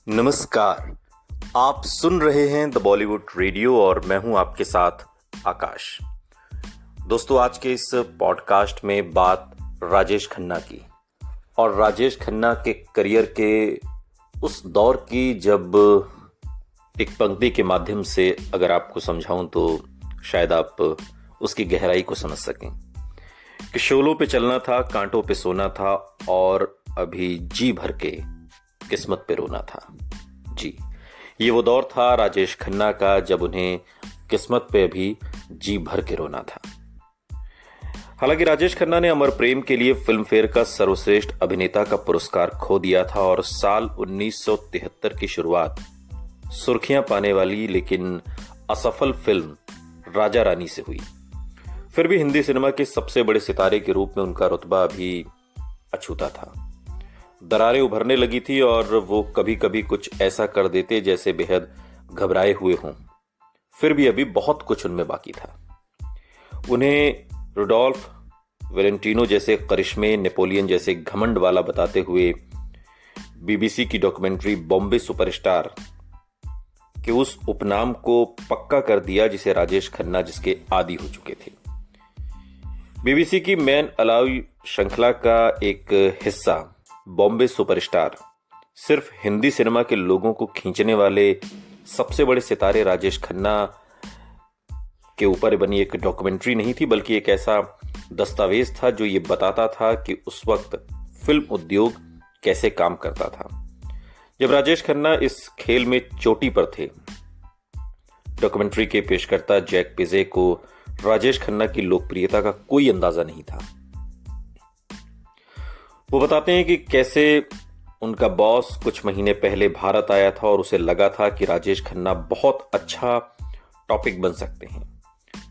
नमस्कार। आप सुन रहे हैं द बॉलीवुड रेडियो और मैं हूं आपके साथ आकाश। दोस्तों, आज के इस पॉडकास्ट में बात राजेश खन्ना की और राजेश खन्ना के करियर के उस दौर की जब एक पंक्ति के माध्यम से अगर आपको समझाऊं तो शायद आप उसकी गहराई को समझ सकें कि शोलों पे चलना था, कांटों पे सोना था और अभी जी भर के किस्मत पे रोना था। जी, ये वो दौर था राजेश खन्ना का जब उन्हें किस्मत पे अभी जी भर के रोना था। हालांकि राजेश खन्ना ने अमर प्रेम के लिए फिल्म फेयर का सर्वश्रेष्ठ अभिनेता का पुरस्कार खो दिया था और साल 1973 की शुरुआत सुर्खियां पाने वाली लेकिन असफल फिल्म राजा रानी से हुई। फिर भी हिंदी सिनेमा के सबसे बड़े सितारे के रूप में उनका रुतबा अभी अछूता था। दरारें उभरने लगी थी और वो कभी कभी कुछ ऐसा कर देते जैसे बेहद घबराए हुए हों। फिर भी अभी बहुत कुछ उनमें बाकी था। उन्हें रुडोल्फ वेलेंटिनो जैसे करिश्मे, नेपोलियन जैसे घमंड वाला बताते हुए बीबीसी की डॉक्यूमेंट्री बॉम्बे सुपरस्टार के उस उपनाम को पक्का कर दिया जिसे राजेश खन्ना जिसके आदी हो चुके थे। बीबीसी की मैन अलाउ श्रृंखला का एक हिस्सा बॉम्बे सुपरस्टार सिर्फ हिंदी सिनेमा के लोगों को खींचने वाले सबसे बड़े सितारे राजेश खन्ना के ऊपर बनी एक डॉक्यूमेंट्री नहीं थी, बल्कि एक ऐसा दस्तावेज था जो ये बताता था कि उस वक्त फिल्म उद्योग कैसे काम करता था। जब राजेश खन्ना इस खेल में चोटी पर थे, डॉक्यूमेंट्री के पेशकर्ता जैक पिज़े को राजेश खन्ना की लोकप्रियता का कोई अंदाजा नहीं था। वो बताते हैं कि कैसे उनका बॉस कुछ महीने पहले भारत आया था और उसे लगा था कि राजेश खन्ना बहुत अच्छा टॉपिक बन सकते हैं।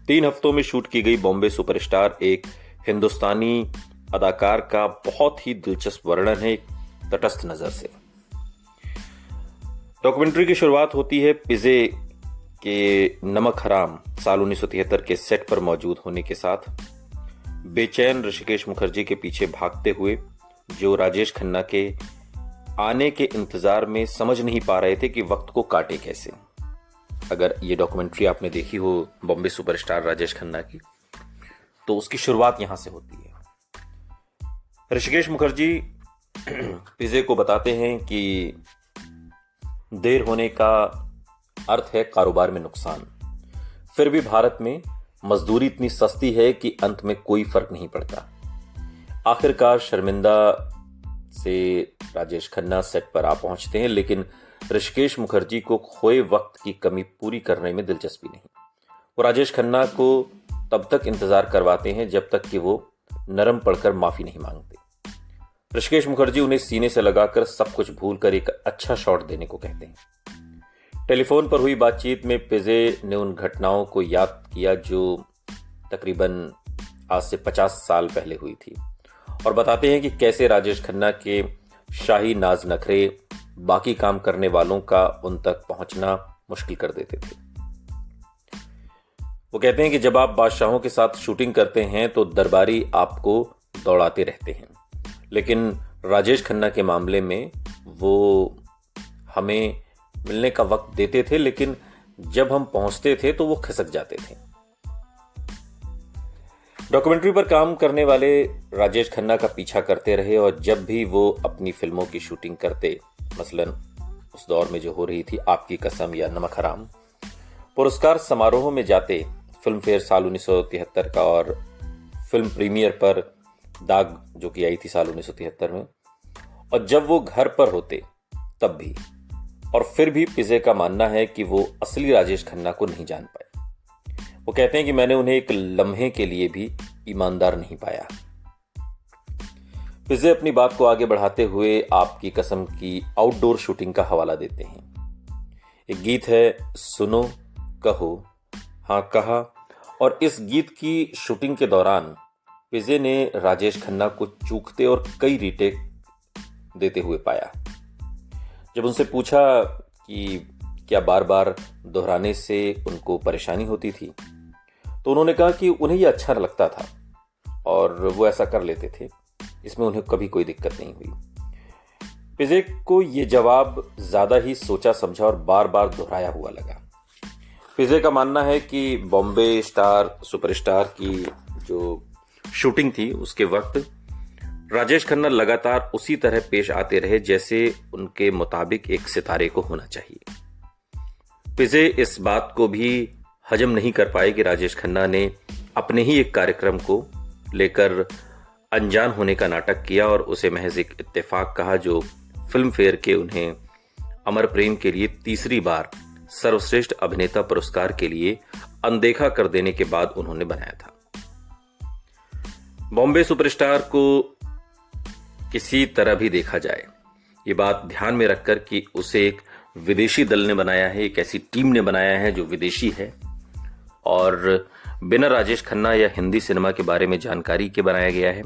3 हफ्तों में शूट की गई बॉम्बे सुपरस्टार एक हिंदुस्तानी अदाकार का बहुत ही दिलचस्प वर्णन है तटस्थ नजर से। डॉक्यूमेंट्री की शुरुआत होती है पिज़े के नमक हराम साल 1973 के सेट पर मौजूद होने के साथ, बेचैन ऋषिकेश मुखर्जी के पीछे भागते हुए जो राजेश खन्ना के आने के इंतजार में समझ नहीं पा रहे थे कि वक्त को काटे कैसे। अगर ये डॉक्यूमेंट्री आपने देखी हो बॉम्बे सुपरस्टार राजेश खन्ना की, तो उसकी शुरुआत यहां से होती है। ऋषिकेश मुखर्जी पिज़े को बताते हैं कि देर होने का अर्थ है कारोबार में नुकसान। फिर भी भारत में मजदूरी इतनी सस्ती है कि अंत में कोई फर्क नहीं पड़ता। आखिरकार शर्मिंदा से राजेश खन्ना सेट पर आ पहुंचते हैं, लेकिन ऋषिकेश मुखर्जी को खोए वक्त की कमी पूरी करने में दिलचस्पी नहीं। वो राजेश खन्ना को तब तक इंतजार करवाते हैं जब तक कि वो नरम पड़कर माफी नहीं मांगते। ऋषिकेश मुखर्जी उन्हें सीने से लगाकर सब कुछ भूलकर एक अच्छा शॉट देने को कहते हैं। टेलीफोन पर हुई बातचीत में पिज़े ने उन घटनाओं को याद किया जो तकरीबन आज से 50 साल पहले हुई थी और बताते हैं कि कैसे राजेश खन्ना के शाही नाज नखरे बाकी काम करने वालों का उन तक पहुंचना मुश्किल कर देते थे। वो कहते हैं कि जब आप बादशाहों के साथ शूटिंग करते हैं तो दरबारी आपको दौड़ाते रहते हैं, लेकिन राजेश खन्ना के मामले में वो हमें मिलने का वक्त देते थे, लेकिन जब हम पहुंचते थे तो वो खिसक जाते थे। डॉक्यूमेंट्री पर काम करने वाले राजेश खन्ना का पीछा करते रहे और जब भी वो अपनी फिल्मों की शूटिंग करते, मसलन उस दौर में जो हो रही थी आपकी कसम या नमक हराम, पुरस्कार समारोह में जाते, फिल्म फेयर साल 1973 का और फिल्म प्रीमियर पर दाग जो कि आई थी साल 1973 में, और जब वो घर पर होते तब भी, और फिर भी पिज़े का मानना है कि वो असली राजेश खन्ना को नहीं जान पाए। वो कहते हैं कि मैंने उन्हें एक लम्हे के लिए भी ईमानदार नहीं पाया। पिज़े अपनी बात को आगे बढ़ाते हुए आपकी कसम की आउटडोर शूटिंग का हवाला देते हैं। एक गीत है सुनो कहो हाँ कहा, और इस गीत की शूटिंग के दौरान पिज़े ने राजेश खन्ना को चूकते और कई रीटेक देते हुए पाया। जब उनसे पूछा कि क्या बार बार दोहराने से उनको परेशानी होती थी, तो उन्होंने कहा कि उन्हें यह अच्छा लगता था और वो ऐसा कर लेते थे, इसमें उन्हें कभी कोई दिक्कत नहीं हुई। पिज़े को ये जवाब ज़्यादा ही सोचा समझा और बार बार दोहराया हुआ लगा। पिज़े का मानना है कि बॉम्बे स्टार सुपरस्टार की जो शूटिंग थी उसके वक्त राजेश खन्ना लगातार उसी तरह पेश आते रहे जैसे उनके मुताबिक एक सितारे को होना चाहिए। पिज़े इस बात को भी हजम नहीं कर पाए कि राजेश खन्ना ने अपने ही एक कार्यक्रम को लेकर अनजान होने का नाटक किया और उसे महज एक इत्तेफाक कहा जो फिल्म फेयर के उन्हें अमर प्रेम के लिए तीसरी बार सर्वश्रेष्ठ अभिनेता पुरस्कार के लिए अनदेखा कर देने के बाद उन्होंने बनाया था। बॉम्बे सुपरस्टार को किसी तरह भी देखा जाए, ये बात ध्यान में रखकर कि उसे एक विदेशी दल ने बनाया है, एक ऐसी टीम ने बनाया है जो विदेशी है और बिना राजेश खन्ना या हिंदी सिनेमा के बारे में जानकारी के बनाया गया है।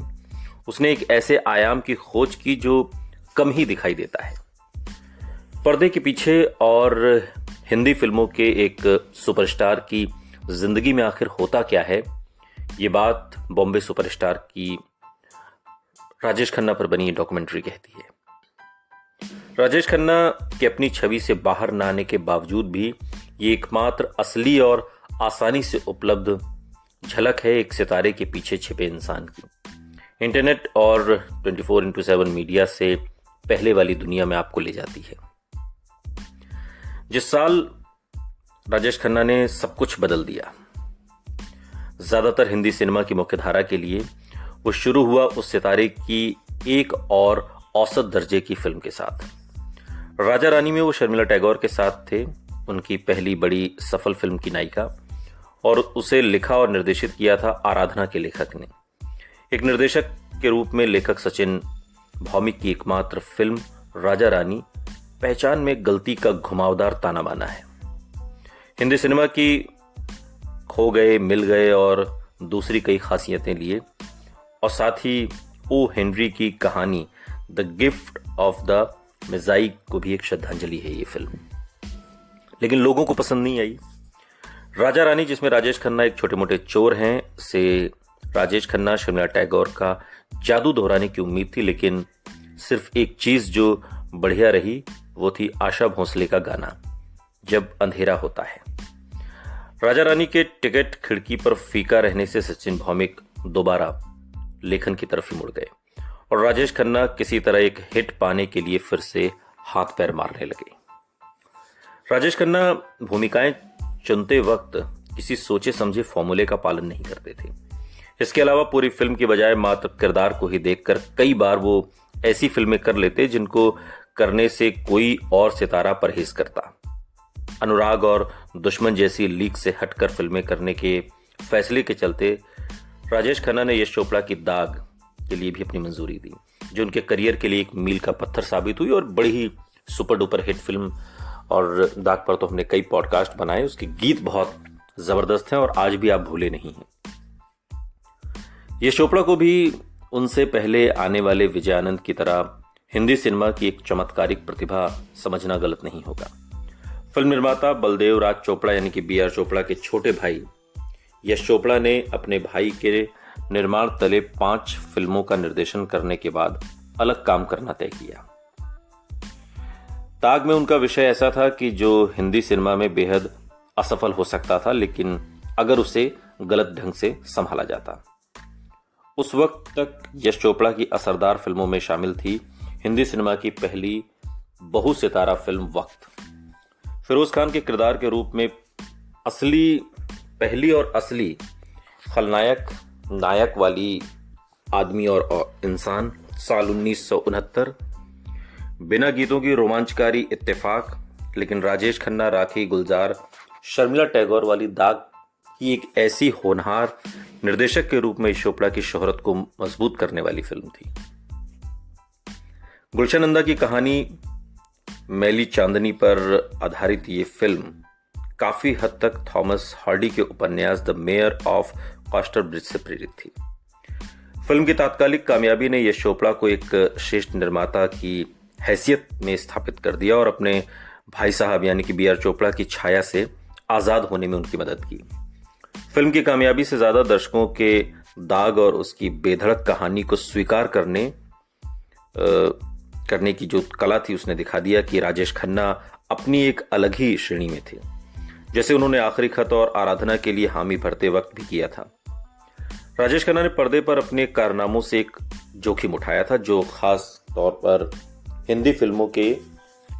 उसने एक ऐसे आयाम की खोज की जो कम ही दिखाई देता है। पर्दे के पीछे और हिंदी फिल्मों के एक सुपरस्टार की जिंदगी में आखिर होता क्या है, ये बात बॉम्बे सुपरस्टार की राजेश खन्ना पर बनी डॉक्यूमेंट्री कहती है। राजेश खन्ना की अपनी छवि से बाहर न आने के बावजूद भी ये एकमात्र असली और आसानी से उपलब्ध झलक है एक सितारे के पीछे छिपे इंसान की। इंटरनेट और 24/7 मीडिया से पहले वाली दुनिया में आपको ले जाती है। जिस साल राजेश खन्ना ने सब कुछ बदल दिया, ज्यादातर हिंदी सिनेमा की मुख्यधारा के लिए, वो शुरू हुआ उस सितारे की एक और औसत दर्जे की फिल्म के साथ। राजा रानी में वो शर्मिला टैगोर के साथ थे, उनकी पहली बड़ी सफल फिल्म की नायिका, और उसे लिखा और निर्देशित किया था आराधना के लेखक ने। एक निर्देशक के रूप में लेखक सचिन भौमिक की एकमात्र फिल्म राजा रानी पहचान में गलती का घुमावदार ताना बाना है। हिंदी सिनेमा की खो गए, मिल गए और दूसरी कई खासियतें लिए, और साथ ही ओ हेनरी की कहानी द गिफ्ट ऑफ द मेजाइक को भी एक श्रद्धांजलि है ये फिल्म, लेकिन लोगों को पसंद नहीं आई। राजा रानी, जिसमें राजेश खन्ना एक छोटे मोटे चोर हैं, से राजेश खन्ना शर्मिला टैगोर का जादू दोहराने की उम्मीद थी, लेकिन सिर्फ एक चीज जो बढ़िया रही वो थी आशा भोसले का गाना जब अंधेरा होता है। राजा रानी के टिकट खिड़की पर फीका रहने से सचिन भौमिक दोबारा लेखन की तरफ ही मुड़ गए और राजेश खन्ना किसी तरह एक हिट पाने के लिए फिर से हाथ पैर मारने लगे। राजेश खन्ना भूमिकाएं चुनते वक्त किसी सोचे समझे फॉर्मूले का पालन नहीं करते थे। इसके अलावा पूरी फिल्म की बजाय मात्र किरदार को ही देखकर कई बार वो ऐसी फिल्में कर लेते जिनको करने से कोई और सितारा परहेज करता। अनुराग और दुश्मन जैसी लीक से हटकर फिल्में करने के फैसले के चलते राजेश खन्ना ने यश चोपड़ा की दाग के लिए भी अपनी मंजूरी दी, जो उनके करियर के लिए एक मील का पत्थर साबित हुई और बड़ी ही सुपर डुपर हिट फिल्म। और दाग पर तो हमने कई पॉडकास्ट बनाए, उसके गीत बहुत जबरदस्त हैं और आज भी आप भूले नहीं हैं। यश चोपड़ा को भी उनसे पहले आने वाले विजय आनंद की तरह हिंदी सिनेमा की एक चमत्कारिक प्रतिभा समझना गलत नहीं होगा। फिल्म निर्माता बलदेव राज चोपड़ा यानी कि बी आर चोपड़ा के छोटे भाई यश चोपड़ा ने अपने भाई के निर्माण तले 5 फिल्मों का निर्देशन करने के बाद अलग काम करना तय किया। दाग में उनका विषय ऐसा था कि जो हिंदी सिनेमा में बेहद असफल हो सकता था, लेकिन अगर उसे गलत ढंग से संभाला जाता। उस वक्त तक यश चोपड़ा की असरदार फिल्मों में शामिल थी हिंदी सिनेमा की पहली बहु सितारा फिल्म वक्त। फिरोज खान के किरदार के रूप में पहली और असली खलनायक नायक वाली आदमी और इंसान साल 1969। बिना गीतों की रोमांचकारी इत्तेफाक, लेकिन राजेश खन्ना, राखी गुलजार, शर्मिला टैगोर वाली दाग की एक ऐसी होनहार निर्देशक के रूप में यश चोपड़ा की शोहरत को मजबूत करने वाली फिल्म थी। गुलशन नंदा की कहानी मैली चांदनी पर आधारित ये फिल्म काफी हद तक थॉमस हार्डी के उपन्यास द मेयर ऑफ कास्टरब्रिज से प्रेरित थी। फिल्म की तात्कालिक कामयाबी ने यश चोपड़ा को एक श्रेष्ठ निर्माता की हैसियत में स्थापित कर दिया और अपने भाई साहब यानी कि बी आर चोपड़ा की छाया से आजाद होने में उनकी मदद की। फिल्म की कामयाबी से ज्यादा दर्शकों के दाग और उसकी बेधड़क कहानी को स्वीकार करने करने की जो कला थी उसने दिखा दिया कि राजेश खन्ना अपनी एक अलग ही श्रेणी में थे, जैसे उन्होंने आखिरी खत और आराधना के लिए हामी भरते वक्त भी किया था। राजेश खन्ना ने पर्दे पर अपने कारनामों से एक जोखिम उठाया था जो खास तौर पर हिंदी फिल्मों के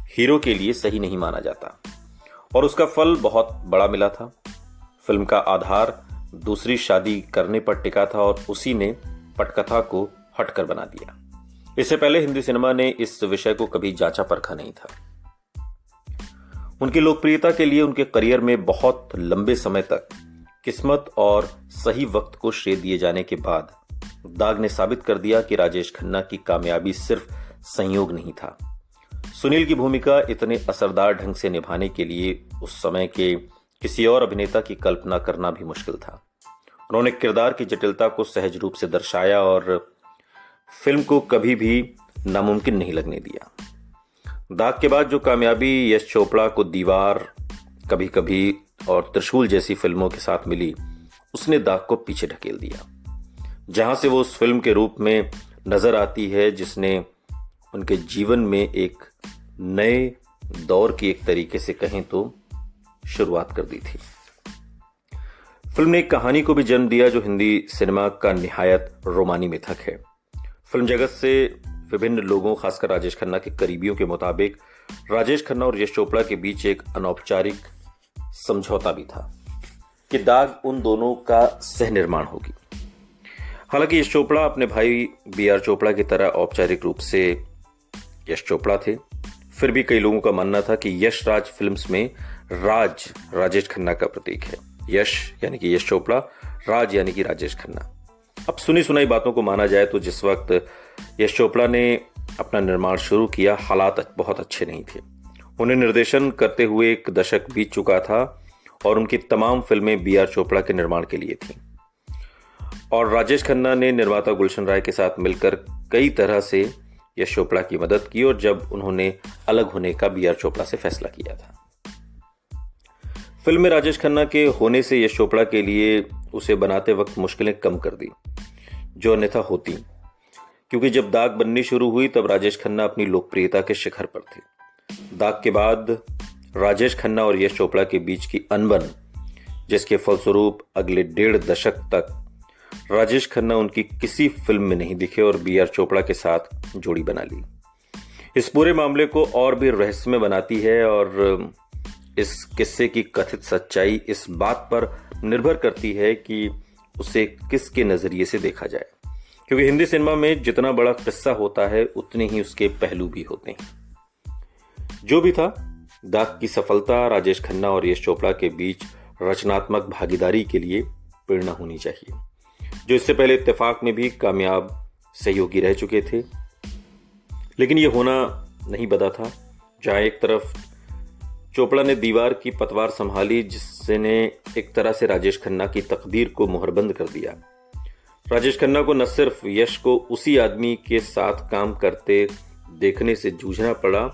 हीरो के लिए सही नहीं माना जाता, और उसका फल बहुत बड़ा मिला था। फिल्म का आधार दूसरी शादी करने पर टिका था और उसी ने पटकथा को हटकर बना दिया। इससे पहले हिंदी सिनेमा ने इस विषय को कभी जांचा परखा नहीं था। उनकी लोकप्रियता के लिए उनके करियर में बहुत लंबे समय तक किस्मत और सही वक्त को श्रेय दिए जाने के बाद दाग ने साबित कर दिया कि राजेश खन्ना की कामयाबी सिर्फ संयोग नहीं था। सुनील की भूमिका इतने असरदार ढंग से निभाने के लिए उस समय के किसी और अभिनेता की कल्पना करना भी मुश्किल था। उन्होंने किरदार की जटिलता को सहज रूप से दर्शाया और फिल्म को कभी भी नामुमकिन नहीं लगने दिया। दाग के बाद जो कामयाबी यश चोपड़ा को दीवार, कभी कभी और त्रिशूल जैसी फिल्मों के साथ मिली, उसने दाग को पीछे ढकेल दिया, जहां से वो उस फिल्म के रूप में नजर आती है जिसने उनके जीवन में एक नए दौर की, एक तरीके से कहें तो, शुरुआत कर दी थी। फिल्म ने एक कहानी को भी जन्म दिया जो हिंदी सिनेमा का निहायत रोमानी मिथक है। फिल्म जगत से विभिन्न लोगों, खासकर राजेश खन्ना के करीबियों के मुताबिक राजेश खन्ना और यश चोपड़ा के बीच एक अनौपचारिक समझौता भी था कि दाग उन दोनों का सह निर्माण होगी। हालांकि यश चोपड़ा अपने भाई बीआर चोपड़ा की तरह औपचारिक रूप से यश चोपड़ा थे, फिर भी कई लोगों का मानना था कि यश राज फिल्म्स में राज राजेश खन्ना का प्रतीक है। यश यानी कि यश चोपड़ा, राज यानी कि राजेश खन्ना। अब सुनी सुनाई बातों को माना जाए तो जिस वक्त यश चोपड़ा ने अपना निर्माण शुरू किया, हालात बहुत अच्छे नहीं थे। उन्हें निर्देशन करते हुए एक दशक बीत चुका था और उनकी तमाम फिल्में बीआर चोपड़ा के निर्माण के लिए थीं। और राजेश खन्ना ने निर्माता गुलशन राय के साथ मिलकर कई तरह से यश चोपड़ा की मदद की, और जब उन्होंने अलग होने का बीआर चोपड़ा से फैसला किया था। फिल्म में राजेश खन्ना के होने से यश चोपड़ा के लिए उसे बनाते वक्त मुश्किलें कम कर दी जो अन्यथा होती, क्योंकि जब दाग बननी शुरू हुई तब राजेश खन्ना अपनी लोकप्रियता के शिखर पर थे। दाग के बाद राजेश खन्ना और यश चोपड़ा के बीच की अनबन, जिसके फलस्वरूप अगले 1.5 दशक तक राजेश खन्ना उनकी किसी फिल्म में नहीं दिखे और बीआर चोपड़ा के साथ जोड़ी बना ली। इस पूरे मामले को और भी रहस्यमय बनाती है और इस किस्से की कथित सच्चाई इस बात पर निर्भर करती है कि उसे किसके नजरिए से देखा जाए, क्योंकि हिंदी सिनेमा में जितना बड़ा किस्सा होता है उतने ही उसके पहलू भी होते हैं। जो भी था, दाग की सफलता राजेश खन्ना और यश चोपड़ा के बीच रचनात्मक भागीदारी के लिए प्रेरणा होनी चाहिए, जो इससे पहले इत्तेफाक में भी कामयाब सहयोगी रह चुके थे। लेकिन यह होना नहीं बदा था। जहां एक तरफ चोपड़ा ने दीवार की पतवार संभाली, जिसने एक तरह से राजेश खन्ना की तकदीर को मुहरबंद कर दिया। राजेश खन्ना को न सिर्फ यश को उसी आदमी के साथ काम करते देखने से जूझना पड़ा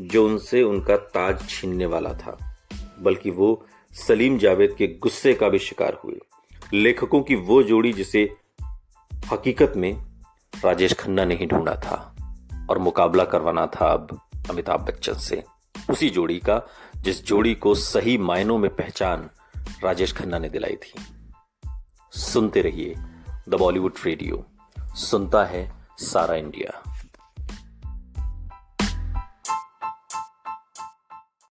जो उनसे उनका ताज छीनने वाला था, बल्कि वो सलीम जावेद के गुस्से का भी शिकार हुए। लेखकों की वो जोड़ी जिसे हकीकत में राजेश खन्ना ने ही ढूंढा था और मुकाबला करवाना था अब अमिताभ बच्चन से, उसी जोड़ी का जिस जोड़ी को सही मायनों में पहचान राजेश खन्ना ने दिलाई थी। सुनते रहिए द बॉलीवुड रेडियो, सुनता है सारा इंडिया।